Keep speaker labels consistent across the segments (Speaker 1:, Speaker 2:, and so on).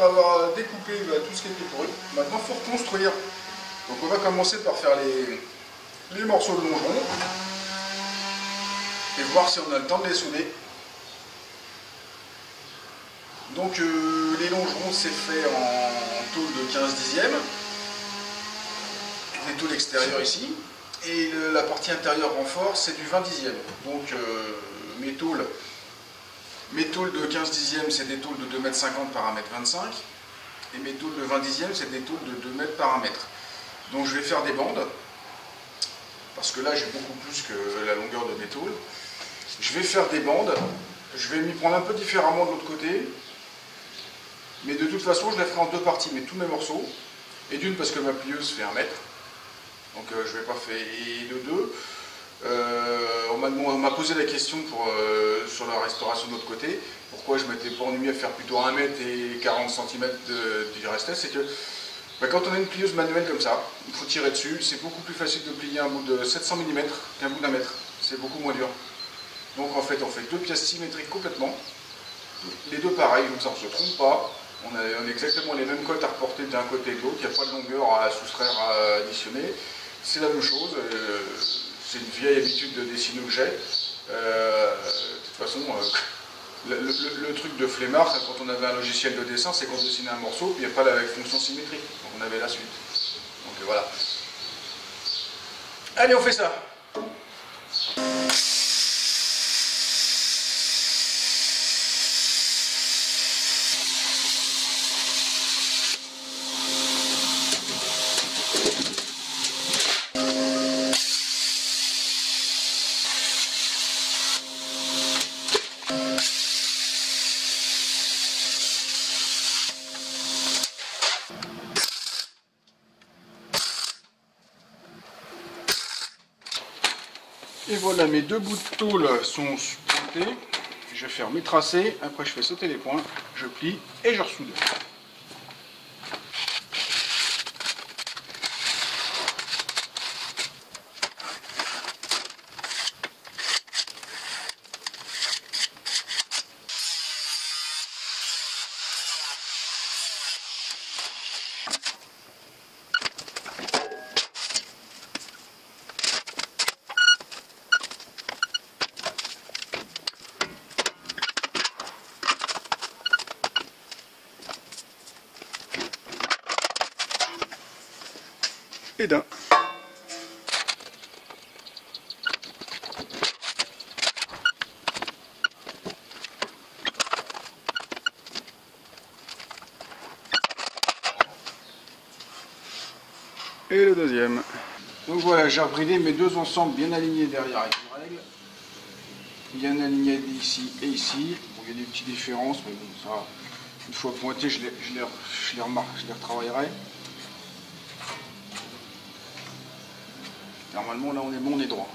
Speaker 1: après avoir découpé tout ce qui était pourri, maintenant il faut reconstruire. Donc on va commencer par faire les morceaux de longeron et voir si on a le temps de les souder. Donc les longerons c'est fait en tôle de 15 dixièmes, les tôles extérieures ici, et la partie intérieure renfort c'est du 20 dixièmes. Donc mes tôles de 15 dixièmes c'est des tôles de 2,50 m par 1,25 m, et mes tôles de 20 dixièmes c'est des tôles de 2 m par 1 m. Donc je vais faire des bandes, parce que là j'ai beaucoup plus que la longueur de mes tôles. Je vais faire des bandes, je vais m'y prendre un peu différemment de l'autre côté, mais de toute façon je les ferai en deux parties, mais tous mes morceaux, et d'une parce que ma plieuse fait 1 mètre, donc je vais pas faire, et de deux, on m'a posé la question sur la restauration de l'autre côté, pourquoi je m'étais pas ennuyé à faire plutôt 1 mètre et 40 cm du restait, c'est que quand on a une plieuse manuelle comme ça, il faut tirer dessus, c'est beaucoup plus facile de plier un bout de 700 mm qu'un bout d'1 mètre, c'est beaucoup moins dur. Donc en fait on fait deux pièces symétriques complètement, les deux pareils, comme ça on ne se trompe pas, on a exactement les mêmes cotes à reporter d'un côté et de l'autre, il n'y a pas de longueur à soustraire, à additionner, c'est la même chose, c'est une vieille habitude de dessiner que j'ai. De toute façon, le truc de flemmard, quand on avait un logiciel de dessin, c'est qu'on dessinait un morceau, puis il n'y a pas la fonction symétrique, donc on avait la suite. Donc voilà. Allez, on fait ça. Et voilà, mes deux bouts de tôle sont pointés. Je vais faire mes tracés, après je fais sauter les points, je plie et je ressoude. Et d'un. Et le deuxième. Donc voilà, j'ai rebridé mes deux ensembles bien alignés derrière avec une règle. Bien alignés ici et ici. Bon, il y a des petites différences, mais bon, ça, une fois pointé, je les retravaillerai. Normalement, là, on est bon, on est droit.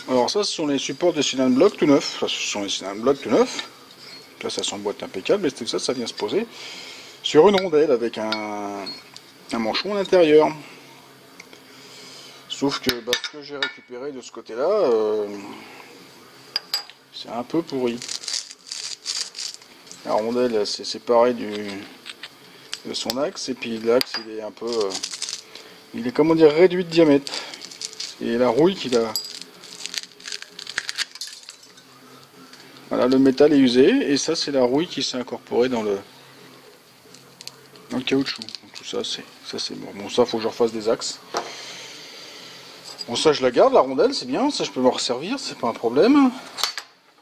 Speaker 1: Alors ça, ce sont les supports de cylindre bloc tout neuf. Enfin, ce sont les cylindres bloc tout neufs. Là, ça s'emboîte impeccable. Et tout ça, ça vient se poser sur une rondelle avec un manchon à l'intérieur. Sauf que ce que j'ai récupéré de ce côté-là, c'est un peu pourri. La rondelle, c'est séparé de son axe, et puis l'axe, il est un peu... il est, comment dire, réduit de diamètre. Et la rouille qu'il a... Voilà, le métal est usé, et ça, c'est la rouille qui s'est incorporée dans le caoutchouc. Donc, tout ça, c'est bon. Bon, ça, faut que je refasse des axes. Bon, ça, je la garde, la rondelle, c'est bien. Ça, je peux m'en resservir, c'est pas un problème.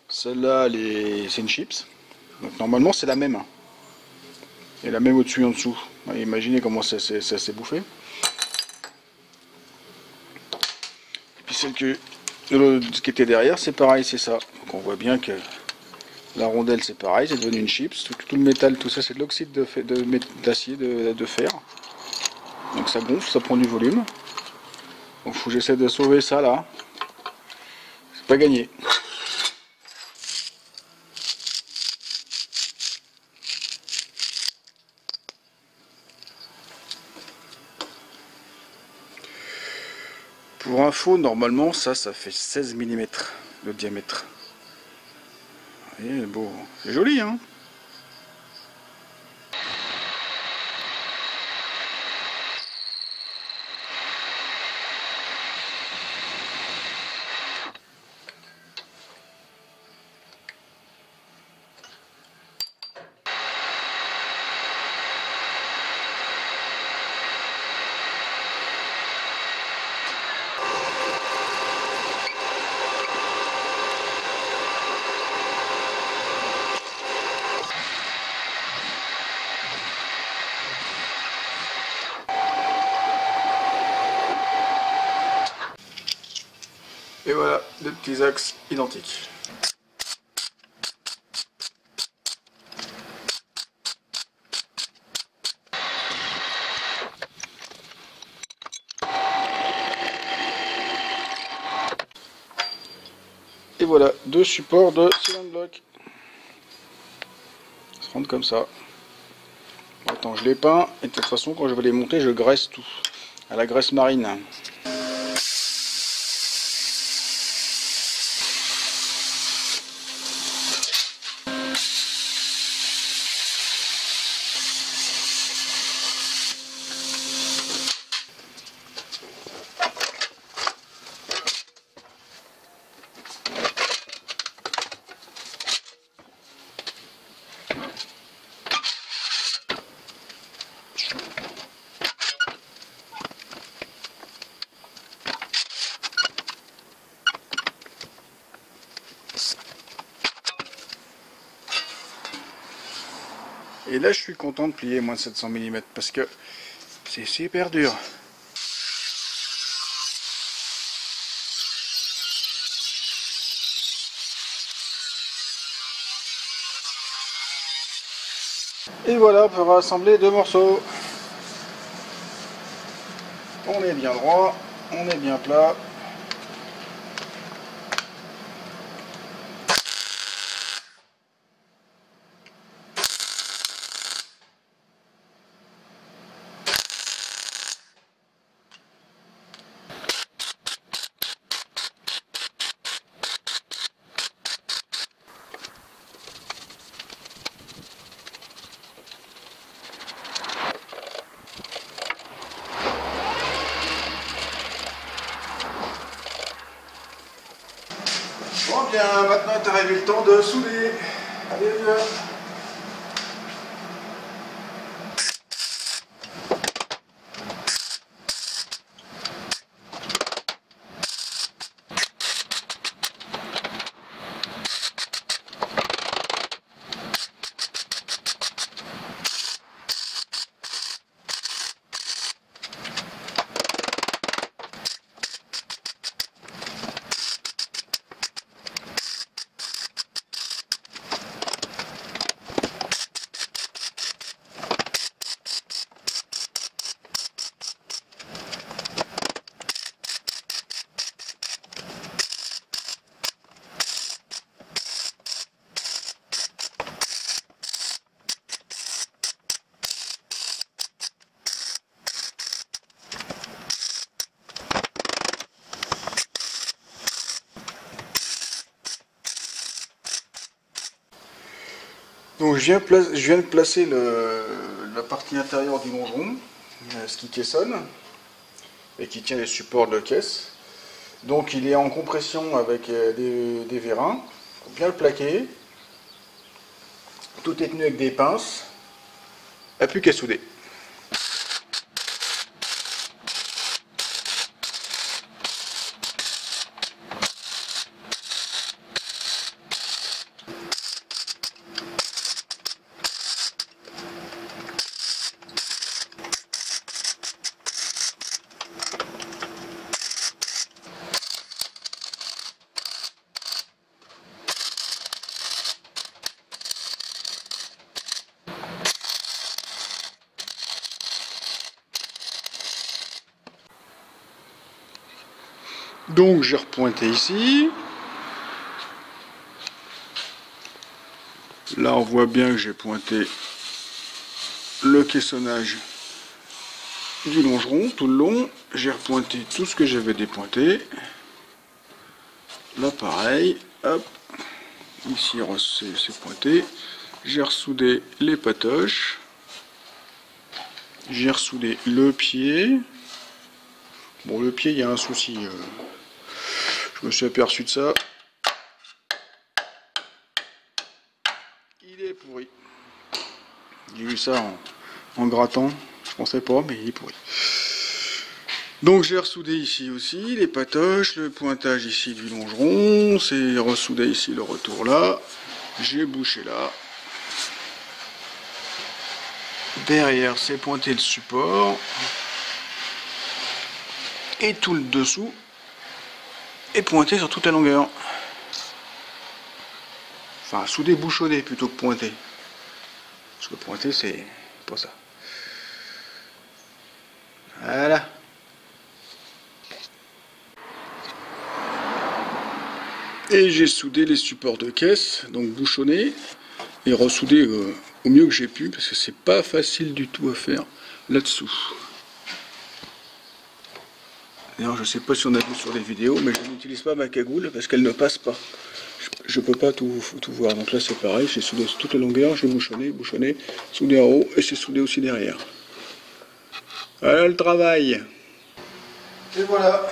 Speaker 1: Celle-là, c'est une chips. Donc, normalement, c'est la même. Et la même au-dessus et en dessous. Imaginez comment ça s'est bouffé. Et puis celle qui était derrière, c'est pareil, c'est ça. Donc on voit bien que la rondelle c'est pareil, c'est devenu une chips. Tout le métal, tout ça c'est de l'oxyde d'acier, de fer. Donc ça gonfle, ça prend du volume. Donc faut que j'essaie de sauver ça là. C'est pas gagné. Pour info, normalement ça fait 16 mm de diamètre. Et bon, c'est joli hein. Et voilà, deux petits axes identiques. Et voilà, deux supports de cylinder block. Ça se rentre comme ça. Attends, je les peins, et de toute façon, quand je vais les monter, je graisse tout. À la graisse marine. Et là, je suis content de plier moins de 700 mm parce que c'est super dur. Et voilà, on peut rassembler deux morceaux. On est bien droit, on est bien plat. Bon bien, maintenant est arrivé le temps de souder. Allez, viens. Donc je viens de placer la partie intérieure du longeron, ce qui caissonne et qui tient les supports de caisse. Donc il est en compression avec des vérins, pour bien le plaquer. Tout est tenu avec des pinces, il n'y a plus qu'à souder. Donc j'ai repointé ici. Là on voit bien que j'ai pointé le caissonnage du longeron tout le long. J'ai repointé tout ce que j'avais dépointé. Là pareil, hop, ici c'est pointé. J'ai ressoudé les patoches. J'ai ressoudé le pied. Bon, le pied, il y a un souci. Je me suis aperçu de ça. Il est pourri. J'ai vu ça en grattant. Je pensais pas, mais il est pourri. Donc j'ai ressoudé ici aussi les patoches, le pointage ici du longeron. C'est ressoudé ici le retour là. J'ai bouché là. Derrière, c'est pointé le support. Et tout le dessous est pointé sur toute la longueur. Enfin, soudé, bouchonné plutôt que pointé. Parce que pointé, c'est pas ça. Voilà. Et j'ai soudé les supports de caisse, donc bouchonné et ressoudé au mieux que j'ai pu, parce que c'est pas facile du tout à faire là-dessous. D'ailleurs, je sais pas si on a vu sur les vidéos, mais je n'utilise pas ma cagoule parce qu'elle ne passe pas. Je peux pas tout voir. Donc là, c'est pareil, j'ai soudé toute la longueur, j'ai bouchonné, soudé en haut et c'est soudé aussi derrière. Voilà le travail. Et voilà,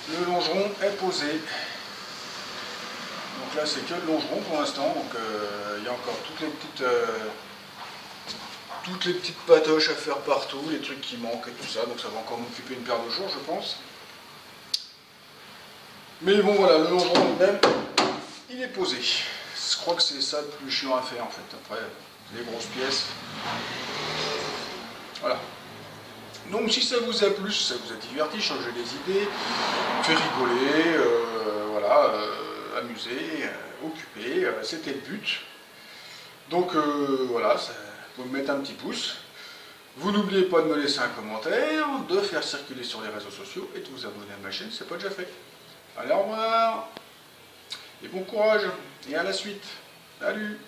Speaker 1: le longeron est posé. Donc là, c'est que le longeron pour l'instant. Donc il y a encore toutes les petites patoches à faire partout, les trucs qui manquent et tout ça. Donc ça va encore m'occuper une paire de jours, je pense. Mais bon, voilà, le longeron lui-même, il est posé. Je crois que c'est ça le plus chiant à faire en fait. Après, les grosses pièces. Voilà. Donc si ça vous a plu, si ça vous a diverti, changé des idées, fait rigoler, voilà, amuser, occuper, c'était le but. Donc voilà, vous me mettez un petit pouce. Vous n'oubliez pas de me laisser un commentaire, de faire circuler sur les réseaux sociaux et de vous abonner à ma chaîne, c'est pas déjà fait. Allez, au revoir, et bon courage, et à la suite. Salut!